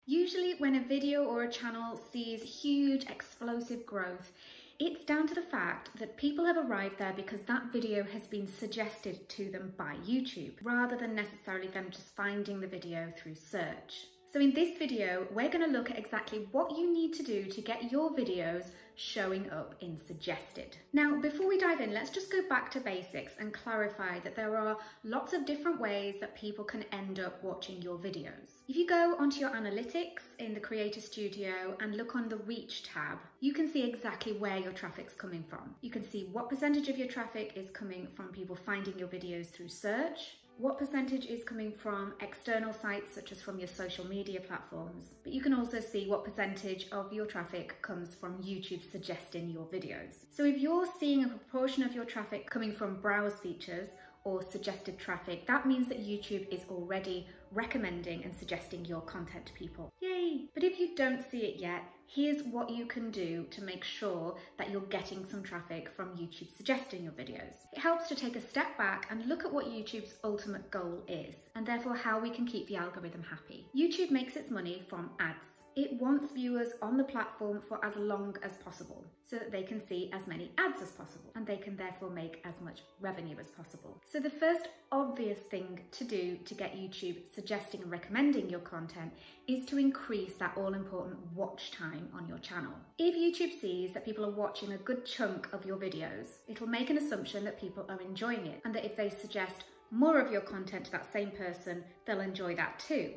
Usually when a video or a channel sees huge explosive growth, it's down to the fact that people have arrived there because that video has been suggested to them by YouTube, rather than necessarily them just finding the video through search. So in this video, we're going to look at exactly what you need to do to get your videos showing up in suggested. Now, before we dive in, let's just go back to basics and clarify that there are lots of different ways that people can end up watching your videos. If you go onto your analytics in the Creator Studio and look on the Reach tab, you can see exactly where your traffic's coming from. You can see what percentage of your traffic is coming from people finding your videos through search, what percentage is coming from external sites such as from your social media platforms, but you can also see what percentage of your traffic comes from YouTube suggesting your videos. So if you're seeing a proportion of your traffic coming from browse features or suggested traffic, that means that YouTube is already recommending and suggesting your content to people. Yay! But if you don't see it yet, here's what you can do to make sure that you're getting some traffic from YouTube suggesting your videos. It helps to take a step back and look at what YouTube's ultimate goal is, and therefore how we can keep the algorithm happy. YouTube makes its money from ads. It wants viewers on the platform for as long as possible so that they can see as many ads as possible, and they can therefore make as much revenue as possible. So the first obvious thing to do to get YouTube suggesting and recommending your content is to increase that all-important watch time on your channel. If YouTube sees that people are watching a good chunk of your videos, it'll make an assumption that people are enjoying it, and that if they suggest more of your content to that same person, they'll enjoy that too,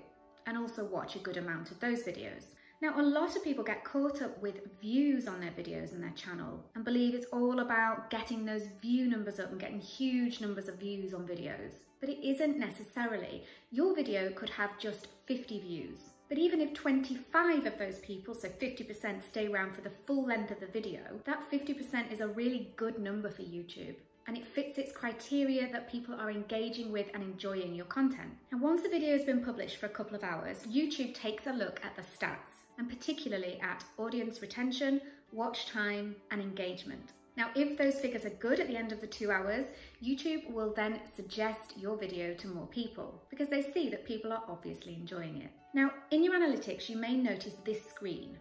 and also watch a good amount of those videos. Now, a lot of people get caught up with views on their videos and their channel and believe it's all about getting those view numbers up and getting huge numbers of views on videos. But it isn't necessarily. Your video could have just 50 views. But even if 25 of those people, so 50%, stay around for the full length of the video, that 50% is a really good number for YouTube. And it fits its criteria that people are engaging with and enjoying your content. And once the video has been published for a couple of hours, YouTube takes a look at the stats, and particularly at audience retention, watch time, and engagement. Now, if those figures are good at the end of the 2 hours, YouTube will then suggest your video to more people because they see that people are obviously enjoying it. Now, in your analytics, you may notice this screen.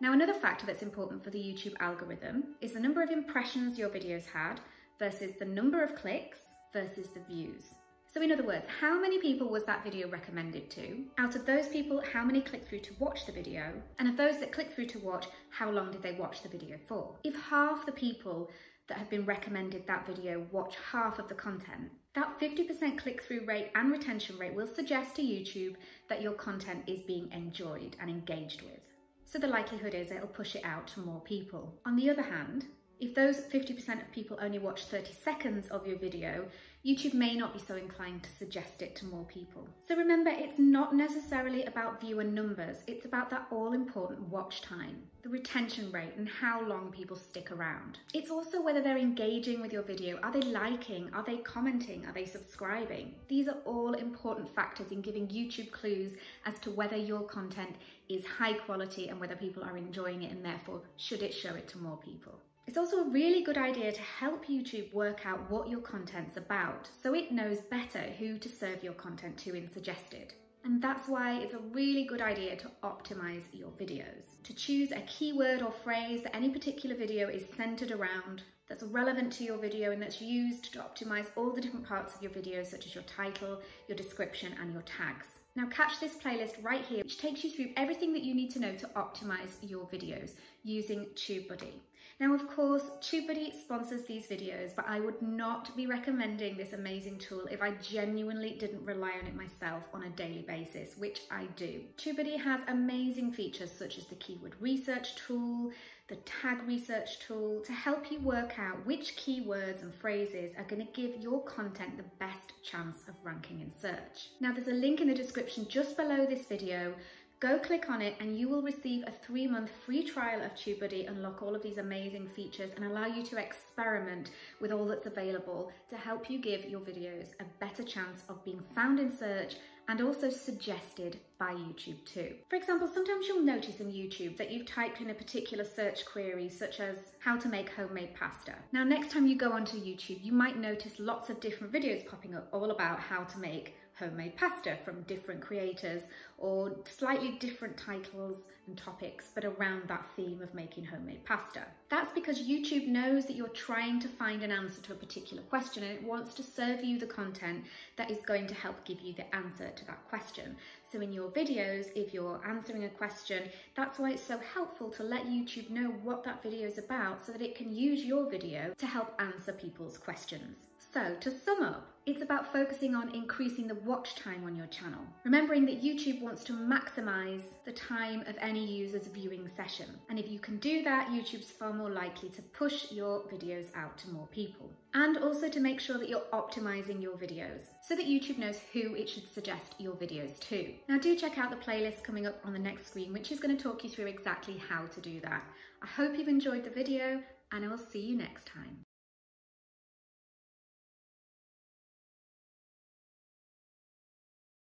Now, another factor that's important for the YouTube algorithm is the number of impressions your videos had versus the number of clicks versus the views. So in other words, how many people was that video recommended to? Out of those people, how many clicked through to watch the video? And of those that clicked through to watch, how long did they watch the video for? If half the people that have been recommended that video watch half of the content, that 50% click-through rate and retention rate will suggest to YouTube that your content is being enjoyed and engaged with. So the likelihood is it'll push it out to more people. On the other hand, if those 50% of people only watch 30 seconds of your video, YouTube may not be so inclined to suggest it to more people. So remember, it's not necessarily about viewer numbers, it's about that all-important watch time, the retention rate, and how long people stick around. It's also whether they're engaging with your video. Are they liking? Are they commenting? Are they subscribing? These are all important factors in giving YouTube clues as to whether your content is high quality and whether people are enjoying it, and therefore should it show it to more people. It's also a really good idea to help YouTube work out what your content's about, so it knows better who to serve your content to in suggested. And that's why it's a really good idea to optimize your videos. To choose a keyword or phrase that any particular video is centered around, that's relevant to your video and that's used to optimize all the different parts of your video, such as your title, your description, and your tags. Now catch this playlist right here, which takes you through everything that you need to know to optimize your videos using Tubebuddy. Now, of course, Tubebuddy sponsors these videos, but I would not be recommending this amazing tool if I genuinely didn't rely on it myself on a daily basis, which I do. Tubebuddy has amazing features such as the keyword research tool, the tag research tool, to help you work out which keywords and phrases are going to give your content the best chance of ranking in search. Now, there's a link in the description just below this video. Go click on it and you will receive a 3-month free trial of Tubebuddy, unlock all of these amazing features and allow you to experiment with all that's available to help you give your videos a better chance of being found in search and also suggested by YouTube too. For example, sometimes you'll notice in YouTube that you've typed in a particular search query such as how to make homemade pasta. Now, next time you go onto YouTube, you might notice lots of different videos popping up all about how to make homemade pasta from different creators, or slightly different titles and topics, but around that theme of making homemade pasta. That's because YouTube knows that you're trying to find an answer to a particular question, and it wants to serve you the content that is going to help give you the answer to that question. So in your videos, if you're answering a question, that's why it's so helpful to let YouTube know what that video is about so that it can use your video to help answer people's questions. So to sum up, it's about focusing on increasing the watch time on your channel, remembering that YouTube wants to maximize the time of any user's viewing session. And if you can do that, YouTube's far more likely to push your videos out to more people. And also to make sure that you're optimizing your videos so that YouTube knows who it should suggest your videos to. Now do check out the playlist coming up on the next screen, which is going to talk you through exactly how to do that. I hope you've enjoyed the video, and I will see you next time.